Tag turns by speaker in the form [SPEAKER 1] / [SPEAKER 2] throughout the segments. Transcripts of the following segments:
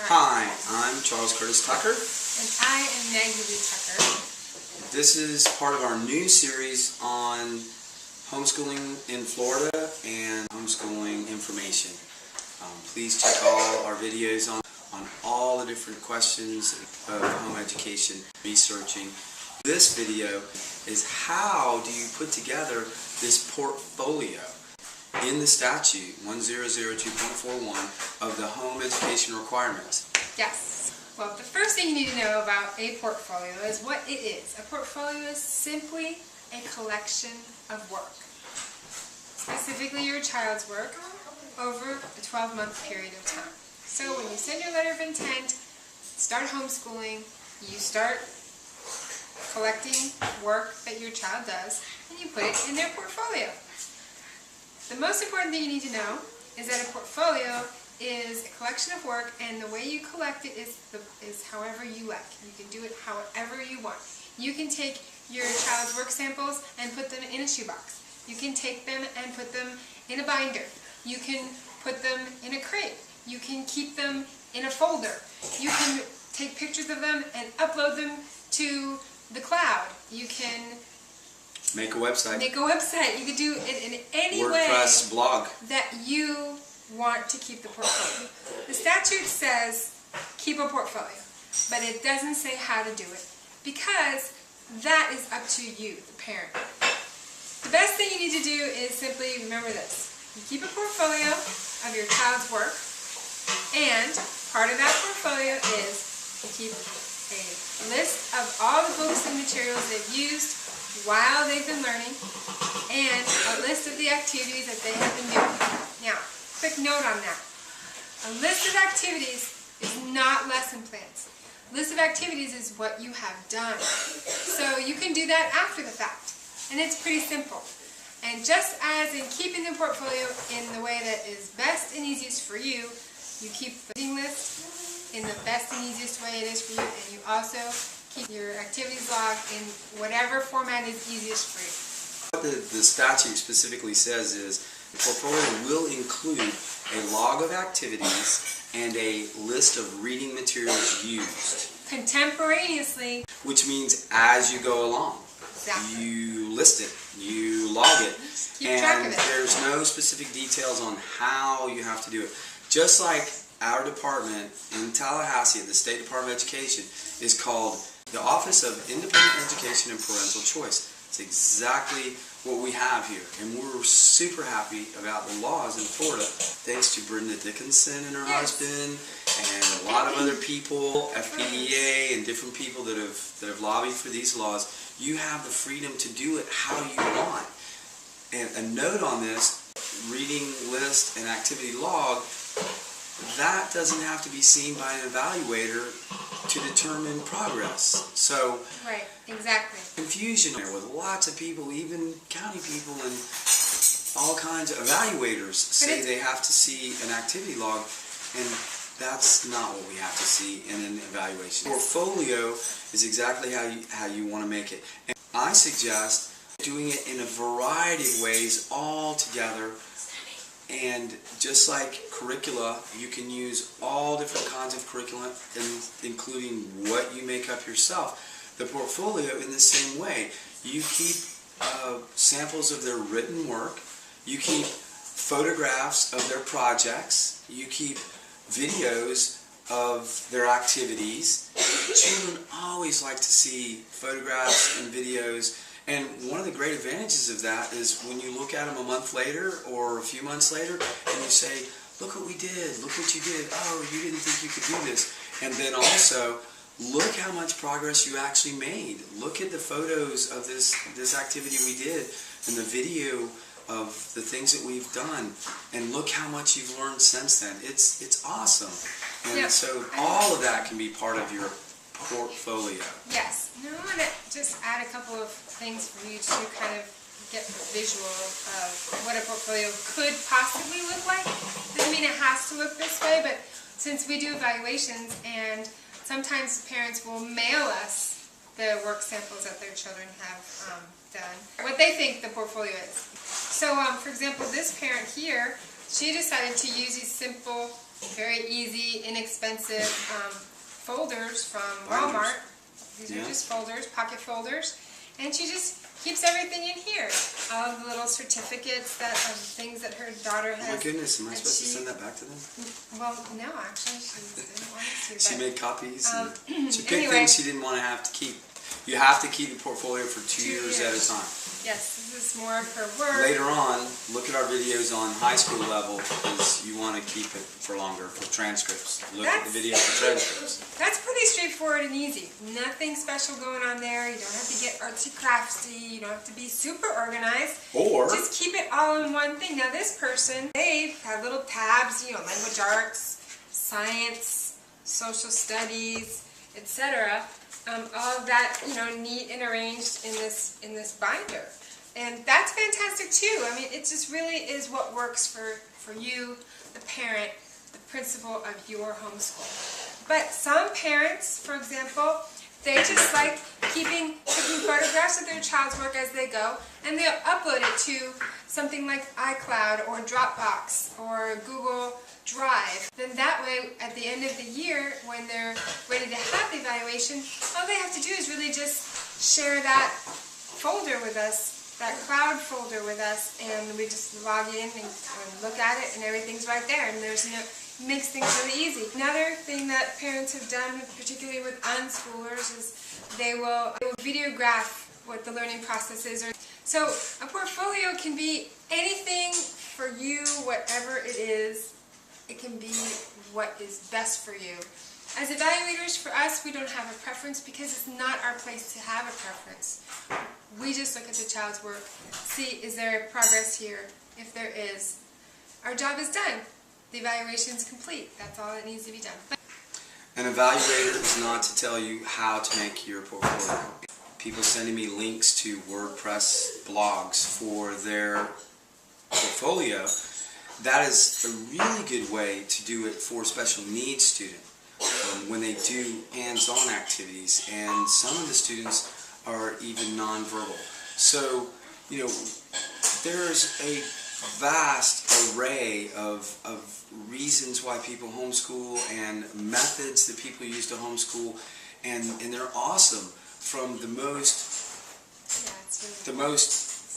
[SPEAKER 1] Hi, I'm Charles Curtis Tucker.
[SPEAKER 2] And I am Maggie Tucker.
[SPEAKER 1] This is part of our new series on homeschooling in Florida and homeschooling information. Please check all our videos on all the different questions of home education researching. This video is how do you put together this portfolio in the statute 1002.41 of the home education requirements.
[SPEAKER 2] Yes. Well, the first thing you need to know about a portfolio is what it is. A portfolio is simply a collection of work, specifically your child's work, over a 12-month period of time. So when you send your letter of intent, start homeschooling, you start collecting work that your child does, and you put it in their portfolio. The most important thing you need to know is that a portfolio is a collection of work, and the way you collect it is however you like. You can do it however you want. You can take your child's work samples and put them in a shoebox. You can take them and put them in a binder. You can put them in a crate. You can keep them in a folder. You can take pictures of them and upload them to the cloud. You can
[SPEAKER 1] make a website.
[SPEAKER 2] You can do it in any
[SPEAKER 1] WordPress,
[SPEAKER 2] way
[SPEAKER 1] blog
[SPEAKER 2] that you want to keep the portfolio. The statute says keep a portfolio, but it doesn't say how to do it, because that is up to you, the parent. The best thing you need to do is simply remember this. You keep a portfolio of your child's work, and part of that portfolio is to keep a list of all the books and materials they've used while they've been learning, and a list of the activities that they have been doing. Now, quick note on that. A list of activities is not lesson plans. A list of activities is what you have done. So you can do that after the fact. And it's pretty simple. And just as in keeping the portfolio in the way that is best and easiest for you, you keep the reading list in the best and easiest way it is for you, and you also keep your activities log in whatever format is easiest for you.
[SPEAKER 1] What the statute specifically says is the portfolio will include a log of activities and a list of reading materials used.
[SPEAKER 2] Contemporaneously.
[SPEAKER 1] Which means as you go along.
[SPEAKER 2] Exactly.
[SPEAKER 1] You list it, you log it,
[SPEAKER 2] keep track of it.
[SPEAKER 1] There's no specific details on how you have to do it. Just like our department in Tallahassee at the State Department of Education is called the Office of Independent Education and Parental Choice. It's exactly what we have here, and we're super happy about the laws in Florida, thanks to Brenda Dickinson and her husband, and a lot of other people, FPEA, and different people that have lobbied for these laws. You have the freedom to do it how you want. And a note on this, reading list and activity log, that doesn't have to be seen by an evaluator to determine progress. So,
[SPEAKER 2] right, exactly.
[SPEAKER 1] Confusion there with lots of people, even county people and all kinds of evaluators say they have to see an activity log, and that's not what we have to see in an evaluation. Portfolio is exactly how you want to make it. And I suggest doing it in a variety of ways all together. And just like curricula, you can use all different kinds of curricula, including what you make up yourself. The portfolio in the same way. You keep samples of their written work, you keep photographs of their projects, you keep videos of their activities. Children always like to see photographs and videos. And one of the great advantages of that is when you look at them a month later or a few months later and you say, look what we did, look what you did, oh, you didn't think you could do this. And then also, look how much progress you actually made. Look at the photos of this activity we did and the video of the things that we've done, and look how much you've learned since then. It's awesome. And so all of that can be part of your portfolio.
[SPEAKER 2] Yes. Now I want to just add a couple of things for you to kind of get the visual of what a portfolio could possibly look like. Doesn't mean it has to look this way, but since we do evaluations, and sometimes parents will mail us the work samples that their children have done, what they think the portfolio is. So, for example, this parent here she decided to use these simple, very easy, inexpensive folders from Walmart. These are just folders, pocket folders, and she just keeps everything in here. All of the little certificates that of things that her daughter has.
[SPEAKER 1] Oh my goodness, am I supposed to send that back to them?
[SPEAKER 2] Well, no, actually, she didn't want us to.
[SPEAKER 1] She made copies. She picked
[SPEAKER 2] anyway,
[SPEAKER 1] things she didn't want to have to keep. You have to keep a portfolio for 2 years at a time.
[SPEAKER 2] Yes, this is more of her work.
[SPEAKER 1] Later on, look at our videos on high school level because you want to keep it for longer for transcripts. Look at the video for transcripts.
[SPEAKER 2] That's pretty straightforward and easy. Nothing special going on there. You don't have to get artsy craftsy. You don't have to be super organized.
[SPEAKER 1] Or
[SPEAKER 2] just keep it all in one thing. Now this person, they have little tabs, language arts, science, social studies, etc. All of that, neat and arranged in this binder. And that's fantastic too. I mean, it just really is what works for you, the parent, the principal of your homeschool. But some parents, for example, they just like taking photographs of their child's work as they go, and they'll upload it to something like iCloud or Dropbox or Google Drive. Then that way, at the end of the year, when they're ready to have the evaluation, all they have to do is really just share that folder with us, that cloud folder with us, and we just log in and look at it, and everything's right there, and makes things really easy. Another thing that parents have done, particularly with unschoolers, is they will videograph what the learning process is. So a portfolio can be anything for you, whatever it is. It can be what is best for you. As evaluators, for us, we don't have a preference because it's not our place to have a preference. We just look at the child's work, see, is there progress here? If there is, our job is done. The evaluation is complete. That's all that needs to be done.
[SPEAKER 1] an evaluator is not to tell you how to make your portfolio. People sending me links to WordPress blogs for their portfolio, that is a really good way to do it for a special needs student when they do hands-on activities, and some of the students are even nonverbal. So, you know, there's a vast array of reasons why people homeschool and methods that people use to homeschool, and they're awesome. From the most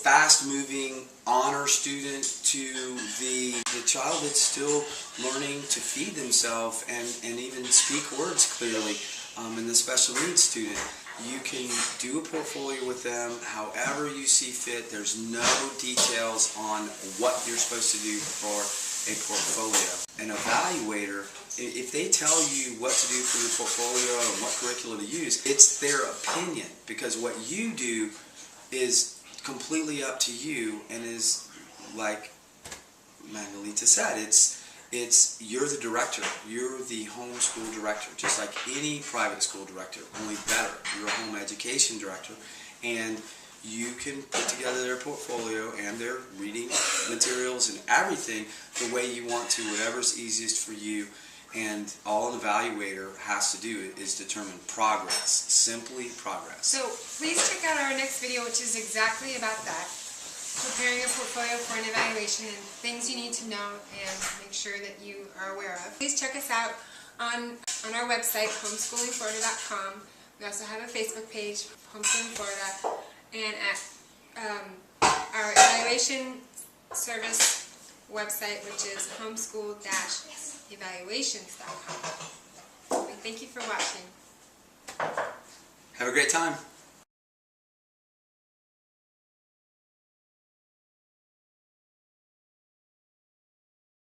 [SPEAKER 1] fast-moving honor student to the child that's still learning to feed themselves and even speak words clearly, and the special needs student. You can do a portfolio with them however you see fit. There's no details on what you're supposed to do for a portfolio. An evaluator, if they tell you what to do for your portfolio and what curriculum to use, it's their opinion, because what you do is completely up to you and is, like Manolita said, you're the director. You're the homeschool director, just like any private school director, only better. You're a home education director, and you can put together their portfolio and their reading materials and everything the way you want to, whatever's easiest for you. And all an evaluator has to do is determine progress, simply progress.
[SPEAKER 2] So please check out our next video, which is exactly about that. Preparing a portfolio for an evaluation and things you need to know and make sure that you are aware of. Please check us out on our website, homeschoolingflorida.com. We also have a Facebook page, Homeschooling Florida, and at our evaluation service website, which is homeschool-evaluations.com. Thank you for watching.
[SPEAKER 1] Have a great time.